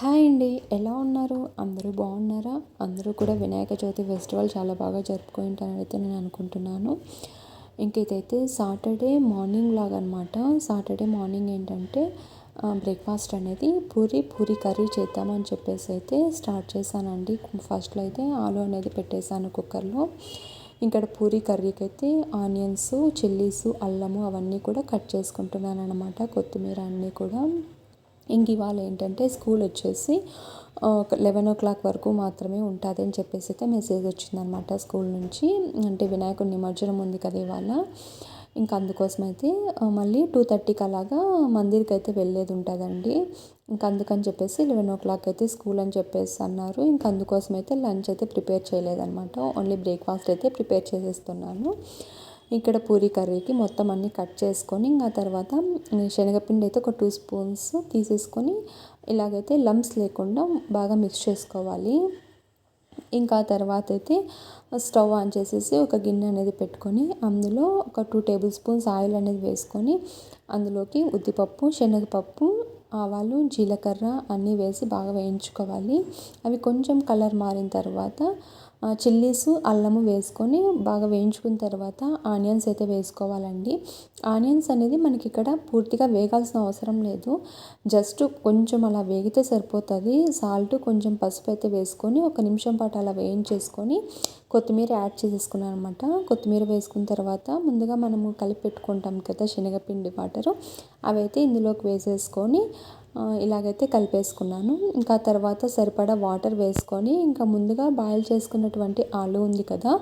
Hi అండి, ఎలా ఉన్నారు? అందరూ బాగున్నారా? అందరూ కూడా వినాయక చవితి ఫెస్టివల్ చాలా బాగా జరుపుకుంటారని అయితే నేను అనుకుంటున్నాను. ఇంక ఇదైతే సాటర్డే మార్నింగ్ లాగా అనమాట. సాటర్డే మార్నింగ్ ఏంటంటే బ్రేక్ఫాస్ట్ అనేది పూరి కర్రీ చేద్దామని చెప్పేసి అయితే స్టార్ట్ చేశానండి. ఫస్ట్లో అయితే ఆలు అనేది పెట్టేశాను కుక్కర్లో. ఇక్కడ పూరి కర్రీకి అయితే ఆనియన్స్, చిల్లీస్, అల్లము అవన్నీ కూడా కట్ చేసుకుంటున్నాను అనమాట. కొత్తిమీర అన్నీ కూడా. ఇంక ఇవాళ ఏంటంటే స్కూల్ వచ్చేసి ఒక 11 వరకు మాత్రమే ఉంటుంది అని చెప్పేసి అయితే మెసేజ్ వచ్చిందనమాట స్కూల్ నుంచి. అంటే వినాయకుడి నిమజ్జనం ఉంది కదా ఇవాళ. ఇంకా అందుకోసం అయితే మళ్ళీ 2:30కి అలాగా మందిర్కి అయితే వెళ్ళేది ఉంటుందండి. ఇంకా అందుకని చెప్పేసి 11 అయితే స్కూల్ అని చెప్పేసి అన్నారు. ఇంకా అందుకోసం అయితే లంచ్ అయితే ప్రిపేర్ చేయలేదన్నమాట. ఓన్లీ బ్రేక్ఫాస్ట్ అయితే ప్రిపేర్ చేసేస్తున్నాను. ఇక్కడ పూరి కర్రీకి మొత్తం అన్నీ కట్ చేసుకొని ఇంకా తర్వాత శనగపిండి అయితే ఒక 2 స్పూన్స్ తీసేసుకొని ఇలాగైతే లంప్స్ లేకుండా బాగా మిక్స్ చేసుకోవాలి. ఇంకా తర్వాత అయితే స్టవ్ ఆన్ చేసేసి ఒక గిన్నె అనేది పెట్టుకొని అందులో ఒక 2 టేబుల్ స్పూన్స్ ఆయిల్ అనేది వేసుకొని అందులోకి ఉద్దిపప్పు, శనగపప్పు, ఆవాలు, జీలకర్ర అన్నీ వేసి బాగా వేయించుకోవాలి. అవి కొంచెం కలర్ మారిన తర్వాత చిల్లీస్, అల్లము వేసుకొని బాగా వేయించుకున్న తర్వాత ఆనియన్స్ అయితే వేసుకోవాలండి. ఆనియన్స్ అనేది మనకి ఇక్కడ పూర్తిగా వేగాల్సిన అవసరం లేదు. జస్ట్ కొంచెం అలా వేగితే సరిపోతుంది. సాల్ట్, కొంచెం పసుపు అయితే వేసుకొని ఒక నిమిషం పాటు అలా వేయించేసుకొని కొత్తిమీర యాడ్ చేసేసుకున్నాను అనమాట. కొత్తిమీర వేసుకున్న తర్వాత ముందుగా మనము కలిపి పెట్టుకుంటాం కదా శనగపిండి వాటరు, అవైతే ఇందులోకి వేసేసుకొని ఇలాగైతే కలిపేసుకున్నాను. ఇంకా తర్వాత సరిపడా వాటర్ వేసుకొని ఇంకా ముందుగా బాయిల్ చేసుకున్నటువంటి ఆలు ఉంది కదా,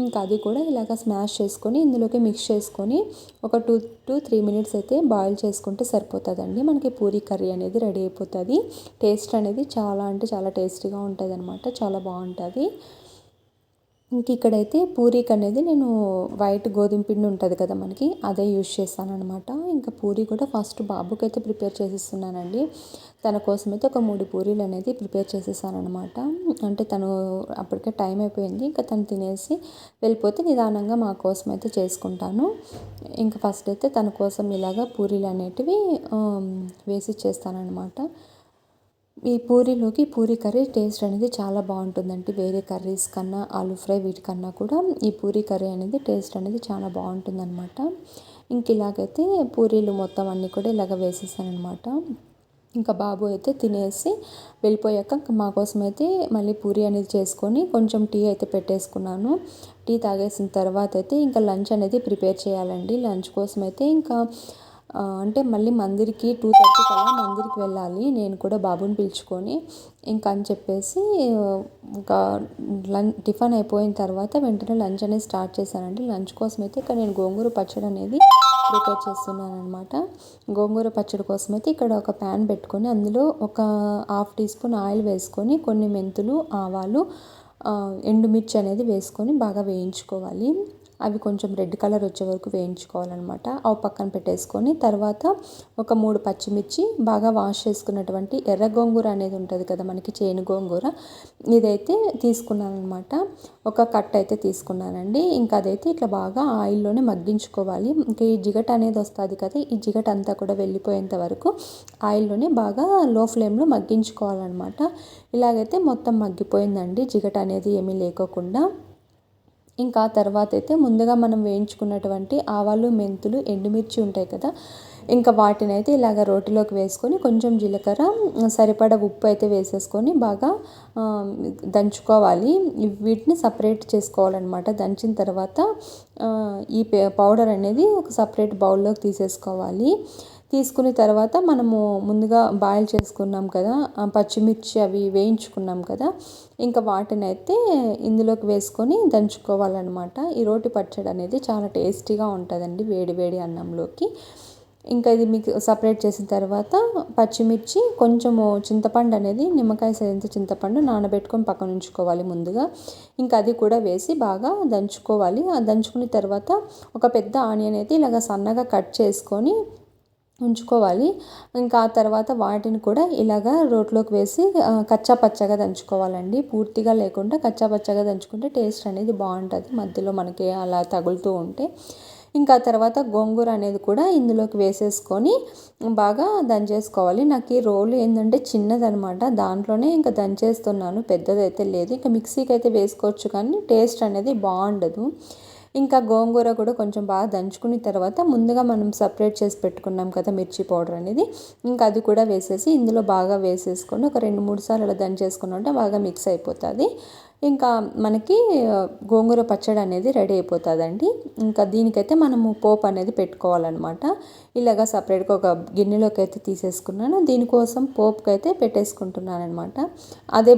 ఇంకా అది కూడా ఇలాగ స్మాష్ చేసుకొని ఇందులోకి మిక్స్ చేసుకొని ఒక 2 to 3 మినిట్స్ అయితే బాయిల్ చేసుకుంటే సరిపోతుందండి. మనకి పూరీ కర్రీ అనేది రెడీ అయిపోతుంది. టేస్ట్ అనేది చాలా అంటే చాలా టేస్టీగా ఉంటుంది అనమాట. చాలా బాగుంటుంది. ఇంక ఇక్కడైతే పూరీకి అనేది నేను వైట్ గోధుమ పిండి ఉంటుంది కదా మనకి, అదే యూజ్ చేస్తాను అనమాట. ఇంకా పూరీ కూడా ఫస్ట్ బాబుకి అయితే ప్రిపేర్ చేసేస్తున్నానండి. తన కోసం అయితే ఒక 3 పూరీలు అనేది ప్రిపేర్ చేసేసాను అనమాట. అంటే తను అప్పటికే టైం అయిపోయింది. ఇంకా తను తినేసి వెళ్ళిపోతే నిదానంగా మా కోసం అయితే చేసుకుంటాను. ఇంకా ఫస్ట్ అయితే తన కోసం ఇలాగా పూరీలు అనేటివి వేసి చేస్తానన్నమాట. ఈ పూరీలోకి పూరీ కర్రీ టేస్ట్ అనేది చాలా బాగుంటుందండి. వేరే కర్రీస్ కన్నా, ఆలూ ఫ్రై వీటికన్నా కూడా ఈ పూరీ కర్రీ అనేది టేస్ట్ అనేది చాలా బాగుంటుందన్నమాట. ఇంక ఇలాగైతే పూరీలు మొత్తం అన్నీ కూడా ఇలాగ వేసేసానమాట. ఇంకా బాబు అయితే తినేసి వెళ్ళిపోయాక మా కోసం అయితే మళ్ళీ పూరీ అనేది చేసుకొని కొంచెం టీ అయితే పెట్టేసుకున్నాను. టీ తాగేసిన తర్వాత అయితే ఇంకా లంచ్ అనేది ప్రిపేర్ చేయాలండి. లంచ్ కోసం అయితే ఇంకా అంటే మళ్ళీ మందిరికి 2:30 కల్లా మందిరికి వెళ్ళాలి. నేను కూడా బాబుని పిలుచుకొని ఇంకా అని చెప్పేసి ఇంకా టిఫిన్ అయిపోయిన తర్వాత వెంటనే లంచ్ అనేది స్టార్ట్ చేశానండి. లంచ్ కోసం అయితే ఇక్కడ నేను గోంగూర పచ్చడి అనేది ప్రిపేర్ చేస్తున్నాను అనమాట. గోంగూర పచ్చడి కోసం అయితే ఇక్కడ ఒక ప్యాన్ పెట్టుకొని అందులో ఒక 1/2 టీ స్పూన్ ఆయిల్ వేసుకొని కొన్ని మెంతులు, ఆవాలు, ఎండుమిర్చి అనేది వేసుకొని బాగా వేయించుకోవాలి. అవి కొంచెం రెడ్ కలర్ వచ్చే వరకు వేయించుకోవాలన్నమాట. అవి పక్కన పెట్టేసుకొని తర్వాత ఒక 3 పచ్చిమిర్చి, బాగా వాష్ చేసుకున్నటువంటి ఎర్ర గోంగూర అనేది ఉంటుంది కదా మనకి, చేను గోంగూర, ఇదైతే తీసుకున్నాను అనమాట. ఒక కట్ అయితే తీసుకున్నానండి. ఇంకా అదైతే ఇట్లా బాగా ఆయిల్లోనే మగ్గించుకోవాలి. ఇంకా ఈ జిగట అనేది వస్తుంది కదా, ఈ జిగట అంతా కూడా వెళ్ళిపోయేంత వరకు ఆయిల్లోనే బాగా లో ఫ్లేమ్లో మగ్గించుకోవాలన్నమాట. ఇలాగైతే మొత్తం మగ్గిపోయిందండి, జిగట అనేది ఏమీ లేకోకుండా. ఇంకా తర్వాత అయితే ముందుగా మనం వేయించుకున్నటువంటి ఆవాలు, మెంతులు, ఎండుమిర్చి ఉంటాయి కదా, ఇంకా వాటిని అయితే ఇలాగ రోటిలోకి వేసుకొని కొంచెం జీలకర్ర, సరిపడా ఉప్పు అయితే వేసేసుకొని బాగా దంచుకోవాలి. వీటిని సపరేట్ చేసుకోవాలన్నమాట. దంచిన తర్వాత ఈ పౌడర్ అనేది ఒక సపరేట్ బౌల్లోకి తీసేసుకోవాలి. తీసుకున్న తర్వాత మనము ముందుగా బాయిల్ చేసుకున్నాం కదా, పచ్చిమిర్చి అవి వేయించుకున్నాం కదా, ఇంకా వాటిని అయితే ఇందులోకి వేసుకొని దంచుకోవాలన్నమాట. ఈ రోటి పచ్చడి అనేది చాలా టేస్టీగా ఉంటుందండి వేడి వేడి అన్నంలోకి. ఇంకా ఇది మీకు సపరేట్ చేసిన తర్వాత పచ్చిమిర్చి, కొంచెము చింతపండు అనేది, నిమ్మకాయ సైజంత చింతపండు నానబెట్టుకొని పక్కన ఉంచుకోవాలి ముందుగా. ఇంకా అది కూడా వేసి బాగా దంచుకోవాలి. ఆ దంచుకున్న తర్వాత ఒక పెద్ద ఆనియన్ అయితే ఇలాగ సన్నగా కట్ చేసుకొని ఉంచుకోవాలి. ఇంకా ఆ తర్వాత వాటిని కూడా ఇలాగా రోట్లోకి వేసి కచ్చా పచ్చగా దంచుకోవాలండి. పూర్తిగా లేకుండా కచ్చా పచ్చగా దంచుకుంటే టేస్ట్ అనేది బాగుంటుంది, మధ్యలో మనకి అలా తగులుతూ ఉంటే. ఇంకా తర్వాత గోంగూర అనేది కూడా ఇందులోకి వేసేసుకొని బాగా దంచేసుకోవాలి. నాకు ఈ రోలు ఏంటంటే చిన్నదనమాట, దాంట్లోనే ఇంకా దంచేస్తున్నాను, పెద్దదైతే లేదు. ఇంకా మిక్సీకి అయితే వేసుకోవచ్చు కానీ టేస్ట్ అనేది బాగుండదు. ఇంకా గోంగూర కూడా కొంచెం బాగా దంచుకున్న తర్వాత ముందుగా మనం సపరేట్ చేసి పెట్టుకున్నాం కదా మిర్చి పౌడర్ అనేది, ఇంకా అది కూడా వేసేసి ఇందులో బాగా వేసేసుకొని ఒక 2-3 సార్లు అలా దంచేసుకున్నట్టే బాగా మిక్స్ అయిపోతుంది. ఇంకా మనకి గోంగూర పచ్చడి అనేది రెడీ అయిపోతుందండి. ఇంకా దీనికైతే మనము పోపు అనేది పెట్టుకోవాలన్నమాట. ఇలాగా సపరేట్గా ఒక గిన్నెలోకి అయితే తీసేసుకున్నాను. దీనికోసం పోపుకి అయితే పెట్టేసుకుంటున్నాను అనమాట. అదే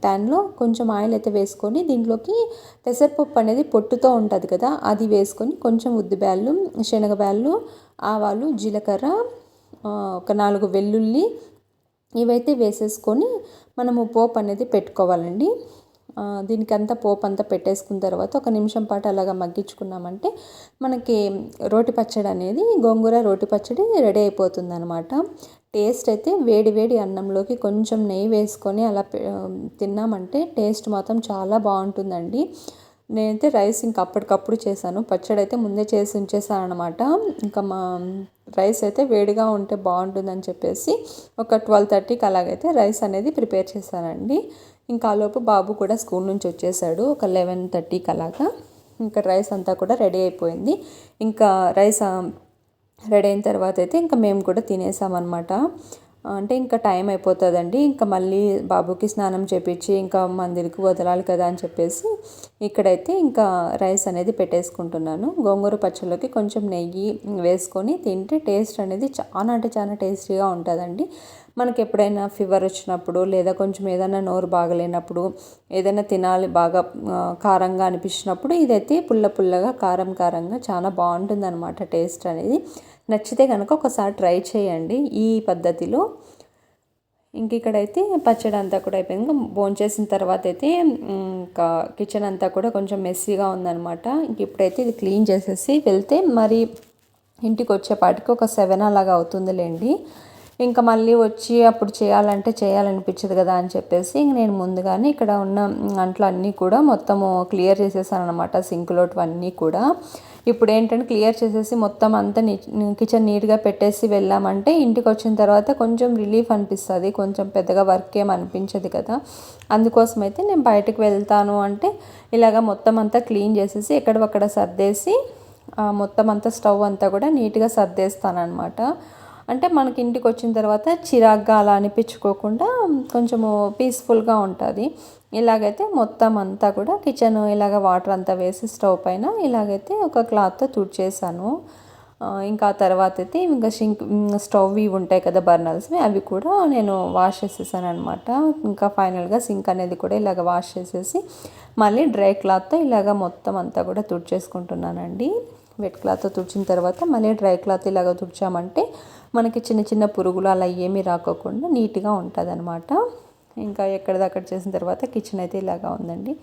ప్యాన్లో కొంచెం ఆయిల్ అయితే వేసుకొని దీంట్లోకి పెసరపప్పు అనేది పొట్టుతో ఉంటుంది కదా, అది వేసుకొని కొంచెం ఉద్దిబ్యాళ్ళు, శనగబ్యాళ్ళు, ఆవాలు, జీలకర్ర, ఒక 4 వెల్లుల్లి ఇవైతే వేసేసుకొని మనము పోపు అనేది పెట్టుకోవాలండి. దీనికంతా పోపు అంతా పెట్టేసుకున్న తర్వాత ఒక నిమిషం పాటు అలాగా మగ్గించుకున్నామంటే మనకి రోటి పచ్చడి అనేది, గోంగూర రోటి పచ్చడి రెడీ అయిపోతుంది అనమాట. టేస్ట్ అయితే వేడి వేడి అన్నంలోకి కొంచెం నెయ్యి వేసుకొని అలా తిన్నామంటే టేస్ట్ మాత్రం చాలా బాగుంటుందండి. నేనైతే రైస్ ఇంకా అప్పటికప్పుడు చేశాను, పచ్చడి అయితే ముందే చేసి ఉంచేసాను అనమాట. ఇంకా మా రైస్ అయితే వేడిగా ఉంటే బాగుంటుందని చెప్పేసి ఒక 12:30కి అలాగైతే రైస్ అనేది ప్రిపేర్ చేశానండి. ఇంకా ఆలోపు బాబు కూడా స్కూల్ నుంచి వచ్చేసాడు ఒక 11:30కి అలాగా. ఇంకా రైస్ అంతా కూడా రెడీ అయిపోయింది. ఇంకా రైస్ రెడీ అయిన తర్వాత అయితే ఇంకా మేము కూడా తినేసామన్నమాట. అంటే ఇంకా టైం అయిపోతుందండి, ఇంకా మళ్ళీ బాబుకి స్నానం చేపించి ఇంకా మందిరికి వదలాలి కదా అని చెప్పేసి ఇక్కడైతే ఇంకా రైస్ అనేది పెట్టేసుకుంటున్నాను. గోంగూర పచ్చళ్ళకి కొంచెం నెయ్యి వేసుకొని తింటే టేస్ట్ అనేది చాలా అంటే చాలా టేస్టీగా ఉంటుందండి. మనకి ఎప్పుడైనా ఫీవర్ వచ్చినప్పుడు లేదా కొంచెం ఏదైనా నోరు బాగలేనప్పుడు ఏదైనా తినాలి బాగా కారంగా అనిపించినప్పుడు ఇదైతే పుల్ల పుల్లగా కారం కారంగా చాలా బాగుంటుంది అనమాట టేస్ట్ అనేది. నచ్చితే కనుక ఒకసారి ట్రై చేయండి ఈ పద్ధతిలో. ఇంక ఇక్కడైతే పచ్చడి అంతా కూడా అయిపోయింది. ఇంకా భోంచేసిన తర్వాత అయితే ఇంకా కిచెన్ అంతా కూడా కొంచెం మెస్సీగా ఉందన్నమాట. ఇంక ఇప్పుడైతే ఇది క్లీన్ చేసేసి వెళ్తే మరి ఇంటికి వచ్చేపాటికి ఒక 7 అలాగా అవుతుందిలేండి. ఇంకా మళ్ళీ వచ్చి అప్పుడు చేయాలనిపించదు కదా అని చెప్పేసి ఇంక నేను ముందుగానే ఇక్కడ ఉన్న అంట్లు అన్నీ కూడా మొత్తము క్లియర్ చేసేసాను అనమాట, సింకులోటివన్నీ కూడా. ఇప్పుడు ఏంటంటే క్లియర్ చేసేసి మొత్తం అంతా కిచెన్ నీట్గా పెట్టేసి వెళ్ళామంటే ఇంటికి వచ్చిన తర్వాత కొంచెం రిలీఫ్ అనిపిస్తుంది, కొంచెం పెద్దగా వర్క్ ఏం అనిపించదు కదా. అందుకోసం అయితే నేను బయటకు వెళ్తాను అంటే ఇలాగ మొత్తం అంతా క్లీన్ చేసేసి ఎక్కడొక్కడ సర్దేసి మొత్తం అంతా స్టవ్ అంతా కూడా నీట్గా సర్దేస్తాను అనమాట. అంటే మనకి ఇంటికి వచ్చిన తర్వాత చిరాగ్గా అలా అనిపించుకోకుండా కొంచెము పీస్ఫుల్గా ఉంటుంది. ఇలాగైతే మొత్తం అంతా కూడా కిచెన్ ఇలాగ వాటర్ అంతా వేసి స్టవ్ పైన ఇలాగైతే ఒక క్లాత్తో తుడిచేసాను. ఇంకా తర్వాత అయితే ఇంకా స్టవ్ ఇవి ఉంటాయి కదా బర్నర్స్, అవి కూడా నేను వాష్ చేసేసాను అనమాట. ఇంకా ఫైనల్గా సింక్ అనేది కూడా ఇలాగ వాష్ చేసేసి మళ్ళీ డ్రై క్లాత్తో ఇలాగ మొత్తం అంతా కూడా తుడిచేసుకుంటున్నానండి. వెట్ క్లాత్తో తుడిచిన తర్వాత మళ్ళీ డ్రై క్లాత్ ఇలాగ తుడిచామంటే మనకి చిన్న చిన్న పురుగులు అలా ఏమీ రాకోకుండా నీట్గా ఉంటుంది అనమాట. ఇంకా ఎక్కడిదక్కడ చేసిన తర్వాత కిచెన్ అయితే ఇలాగా ఉందండి.